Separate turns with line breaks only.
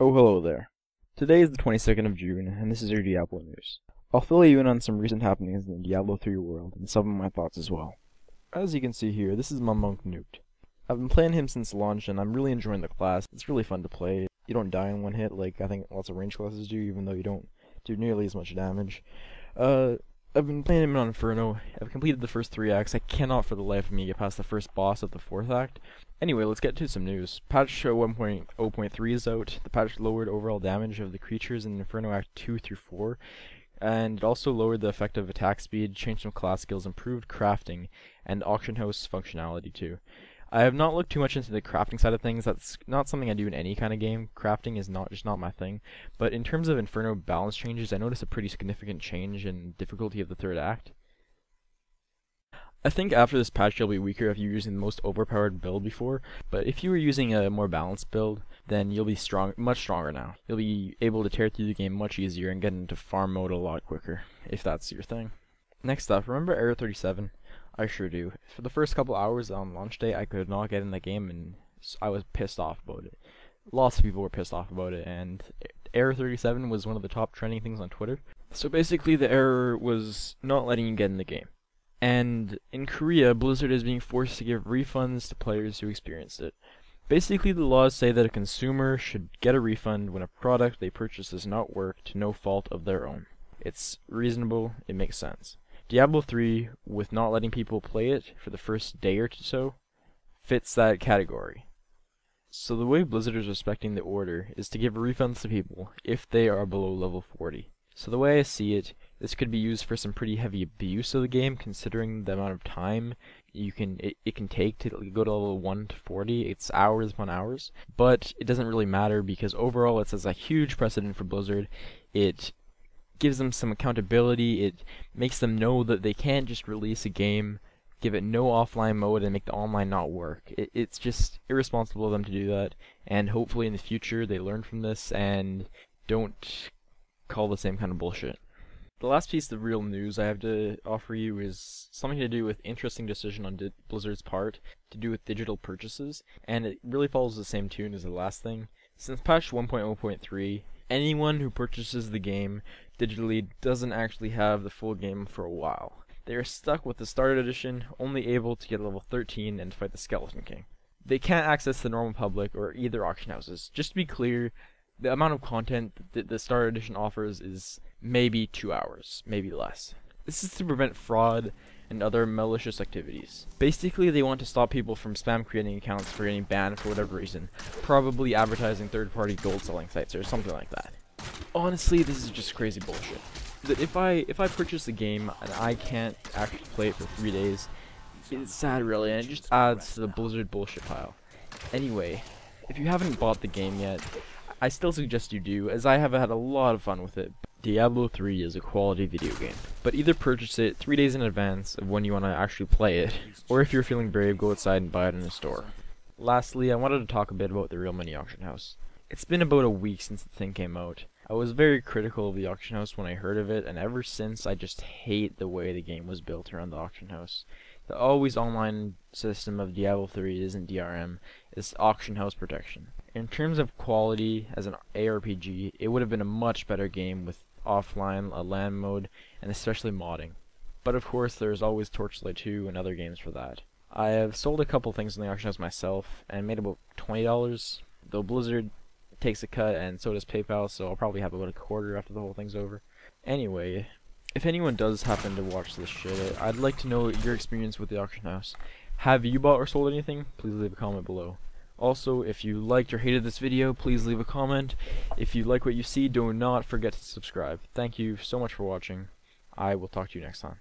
Oh, hello there. Today is the 22nd of June, and this is your Diablo news. I'll fill you in on some recent happenings in the Diablo 3 world, and some of my thoughts as well. As you can see here, this is my monk Newt. I've been playing him since launch, and I'm really enjoying the class. It's really fun to play. You don't die in one hit like I think lots of range classes do, even though you don't do nearly as much damage. I've been playing him on Inferno. I've completed the first 3 acts. I cannot for the life of me get past the first boss of the 4th act. Anyway, let's get to some news. Patch 1.0.3 is out. The patch lowered overall damage of the creatures in Inferno Act 2 through 4, and it also lowered the effective attack speed, changed some class skills, improved crafting, and auction house functionality too. I have not looked too much into the crafting side of things. That's not something I do in any kind of game. Crafting is just not my thing. But in terms of Inferno balance changes, I noticed a pretty significant change in difficulty of the 3rd act. I think after this patch you'll be weaker if you're using the most overpowered build before, but if you were using a more balanced build, then you'll be much stronger now. You'll be able to tear through the game much easier and get into farm mode a lot quicker, if that's your thing. Next up, remember Error 37? I sure do. For the first couple hours on launch day, I could not get in the game, and I was pissed off about it. Lots of people were pissed off about it, and Error 37 was one of the top trending things on Twitter. So basically the error was not letting you get in the game. And in Korea, Blizzard is being forced to give refunds to players who experienced it. Basically, the laws say that a consumer should get a refund when a product they purchase does not work to no fault of their own. It's reasonable, it makes sense. Diablo 3, with not letting people play it for the first day or so, fits that category. So the way Blizzard is respecting the order is to give refunds to people if they are below level 40. So the way I see it, this could be used for some pretty heavy abuse of the game, considering the amount of time it can take to go to level 1 to 40. It's hours upon hours, but it doesn't really matter because overall it sets a huge precedent for Blizzard. It gives them some accountability. It makes them know that they can't just release a game, give it no offline mode, and make the online not work. It's just irresponsible of them to do that, and hopefully in the future they learn from this and don't call the same kind of bullshit. The last piece of real news I have to offer you is something to do with interesting decision on Blizzard's part to do with digital purchases, and it really follows the same tune as the last thing. Since patch 1.0.3, anyone who purchases the game digitally doesn't actually have the full game for a while. They are stuck with the starter edition, only able to get level 13 and fight the Skeleton King. They can't access the normal public or either auction houses. Just to be clear, the amount of content that the starter edition offers is maybe 2 hours, maybe less. This is to prevent fraud and other malicious activities. Basically, they want to stop people from spam creating accounts for getting banned for whatever reason, probably advertising third-party gold selling sites or something like that. Honestly, this is just crazy bullshit. That if I purchase a game and I can't actually play it for 3 days, it's sad really, and it just adds to the Blizzard bullshit pile. Anyway, if you haven't bought the game yet, I still suggest you do, as I have had a lot of fun with it. Diablo 3 is a quality video game, but either purchase it 3 days in advance of when you want to actually play it, or if you're feeling brave, go outside and buy it in a store. Lastly, I wanted to talk a bit about the Real Money Auction House. It's been about a week since the thing came out. I was very critical of the auction house when I heard of it, and ever since I just hate the way the game was built around the auction house. The always online system of Diablo 3 isn't DRM, it's auction house protection. In terms of quality as an ARPG, it would have been a much better game with offline, a LAN mode, and especially modding. But of course there's always Torchlight 2 and other games for that. I have sold a couple things in the auction house myself and made about $20, though Blizzard takes a cut and so does PayPal, so I'll probably have about a quarter after the whole thing's over. Anyway, if anyone does happen to watch this shit, I'd like to know your experience with the auction house. Have you bought or sold anything? Please leave a comment below. Also, if you liked or hated this video, please leave a comment. If you like what you see, do not forget to subscribe. Thank you so much for watching. I will talk to you next time.